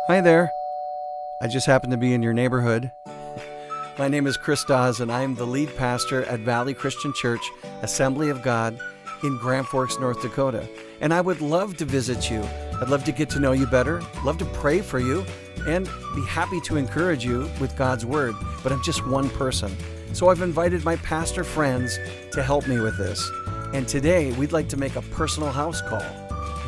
Hi there. I just happen to be in your neighborhood. My name is Chris Dawes, and I am the lead pastor at Valley Christian Church, Assembly of God in Grand Forks, North Dakota. And I would love to visit you. I'd love to get to know you better, love to pray for you, and be happy to encourage you with God's Word. But I'm just one person. So I've invited my pastor friends to help me with this. And today we'd like to make a personal house call.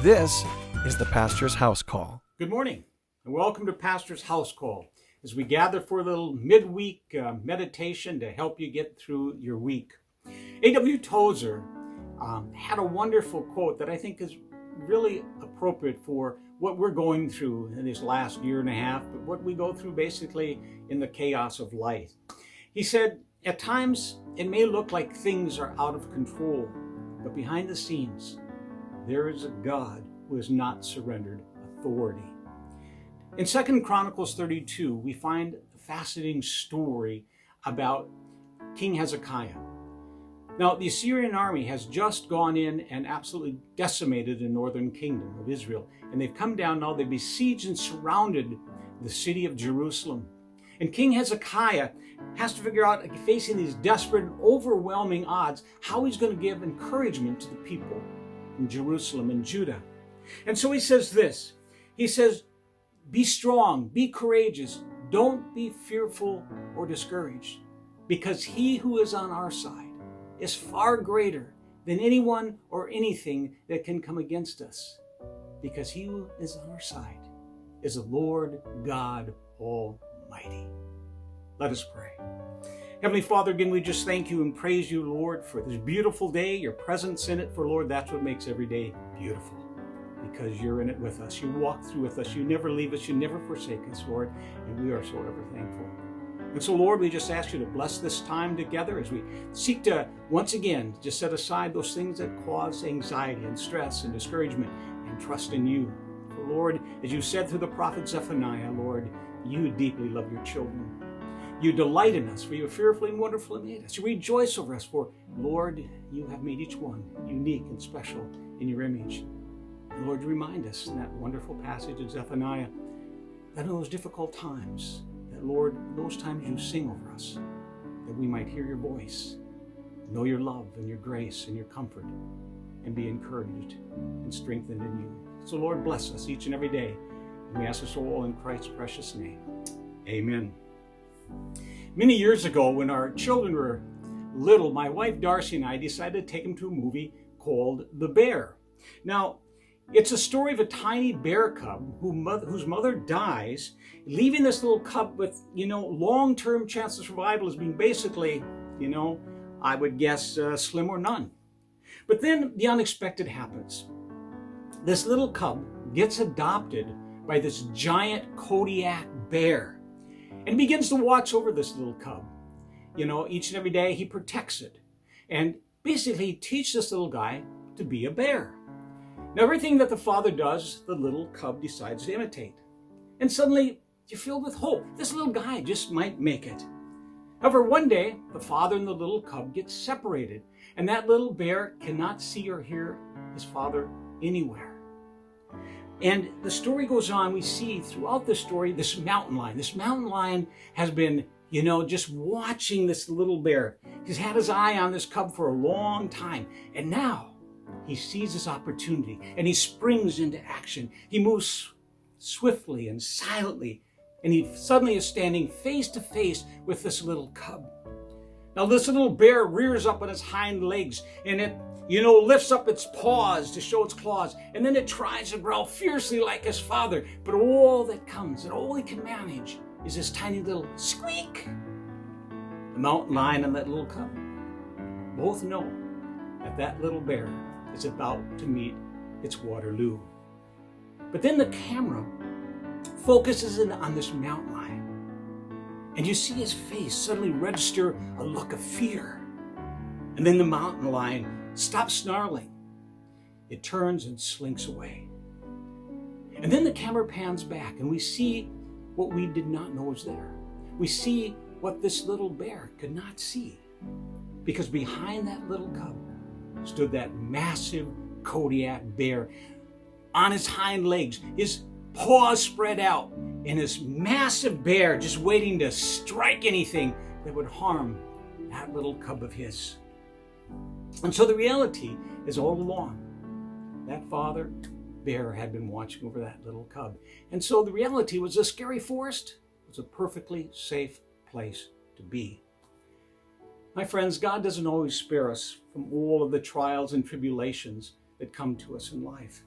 This is the Pastor's House Call. Good morning, and welcome to Pastor's House Call as we gather for a little midweek meditation to help you get through your week. A.W. Tozer had a wonderful quote that I think is really appropriate for what we're going through in this last year and a half, but what we go through basically in the chaos of life. He said, "At times it may look like things are out of control, but behind the scenes there is a God who has not surrendered authority." In 2 Chronicles 32, we find a fascinating story about King Hezekiah. Now, the Assyrian army has just gone in and absolutely decimated the northern kingdom of Israel. And they've come down now, they've besieged and surrounded the city of Jerusalem. And King Hezekiah has to figure out, facing these desperate and overwhelming odds, how he's going to give encouragement to the people in Jerusalem and Judah. And so he says this, he says, "Be strong, be courageous, don't be fearful or discouraged, because he who is on our side is far greater than anyone or anything that can come against us, because he who is on our side is the Lord God Almighty." Let us pray. Heavenly Father, again, we just thank you and praise you, Lord, for this beautiful day, your presence in it, for Lord, that's what makes every day beautiful. Because you're in it with us. You walk through with us. You never leave us. You never forsake us, Lord. And we are so ever thankful. And so, Lord, we just ask you to bless this time together as we seek to, once again, just set aside those things that cause anxiety and stress and discouragement and trust in you. For, Lord, as you said through the prophet Zephaniah, Lord, you deeply love your children. You delight in us, for you are fearfully and wonderfully made us. You rejoice over us, for, Lord, you have made each one unique and special in your image. And Lord, remind us in that wonderful passage of Zephaniah that in those difficult times, that Lord, those times you sing over us, that we might hear your voice, know your love and your grace and your comfort, and be encouraged and strengthened in you. So Lord, bless us each and every day. And we ask this all in Christ's precious name. Amen. Many years ago, when our children were little, my wife Darcy and I decided to take them to a movie called The Bear. Now, it's a story of a tiny bear cub whose mother dies, leaving this little cub with, long-term chance of survival as being basically, I would guess slim or none. But then the unexpected happens. This little cub gets adopted by this giant Kodiak bear and begins to watch over this little cub. Each and every day he protects it and basically teaches this little guy to be a bear. Now, everything that the father does, the little cub decides to imitate. And suddenly, you're filled with hope. This little guy just might make it. However, one day, the father and the little cub get separated, and that little bear cannot see or hear his father anywhere. And the story goes on. We see throughout the story this mountain lion. This mountain lion has been, just watching this little bear. He's had his eye on this cub for a long time. And now, he sees this opportunity and he springs into action. He moves swiftly and silently, and he suddenly is standing face to face with this little cub. Now, this little bear rears up on its hind legs and it, lifts up its paws to show its claws, and then it tries to growl fiercely like his father. But all that comes and all he can manage is this tiny little squeak. The mountain lion and that little cub both know that that little bear is about to meet its Waterloo. But then the camera focuses in on this mountain lion, and you see his face suddenly register a look of fear. And then the mountain lion stops snarling. It turns and slinks away. And then the camera pans back, and we see what we did not know was there. We see what this little bear could not see, because behind that little cub stood that massive Kodiak bear on his hind legs, his paws spread out, and this massive bear just waiting to strike anything that would harm that little cub of his. And so the reality is, all along, that father bear had been watching over that little cub. And so the reality was, a scary forest was a perfectly safe place to be. My friends, God doesn't always spare us from all of the trials and tribulations that come to us in life.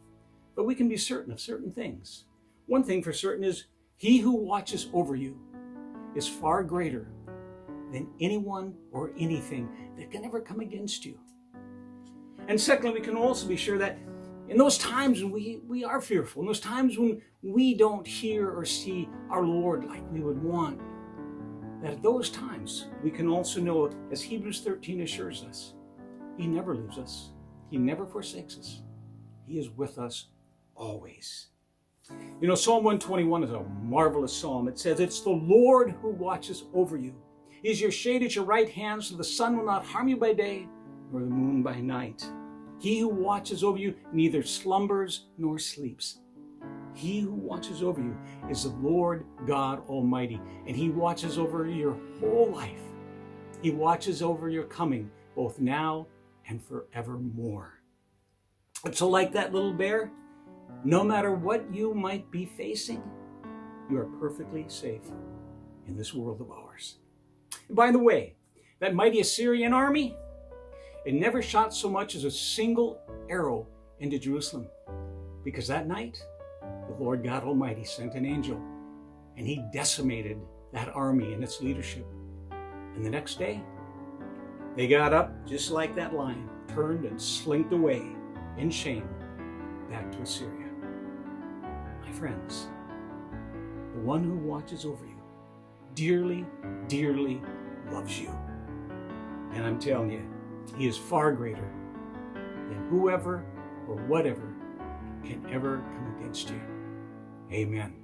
But we can be certain of certain things. One thing for certain is, He who watches over you is far greater than anyone or anything that can ever come against you. And secondly, we can also be sure that in those times when we are fearful, in those times when we don't hear or see our Lord like we would want, that at those times we can also know, as Hebrews 13 assures us, He never leaves us. He never forsakes us. He is with us always. You know, Psalm 121 is a marvelous psalm. It says, "It's the Lord who watches over you. He is your shade at your right hand, so the sun will not harm you by day, nor the moon by night. He who watches over you neither slumbers nor sleeps." He who watches over you is the Lord God Almighty, and He watches over your whole life. He watches over your coming, both now and forevermore. And so, like that little bear, no matter what you might be facing, you are perfectly safe in this world of ours. And by the way, that mighty Assyrian army, it never shot so much as a single arrow into Jerusalem, because that night, the Lord God Almighty sent an angel, and He decimated that army and its leadership. And the next day, they got up just like that lion, turned and slinked away in shame back to Assyria. My friends, the one who watches over you dearly, dearly loves you. And I'm telling you, He is far greater than whoever or whatever can ever come against you. Amen.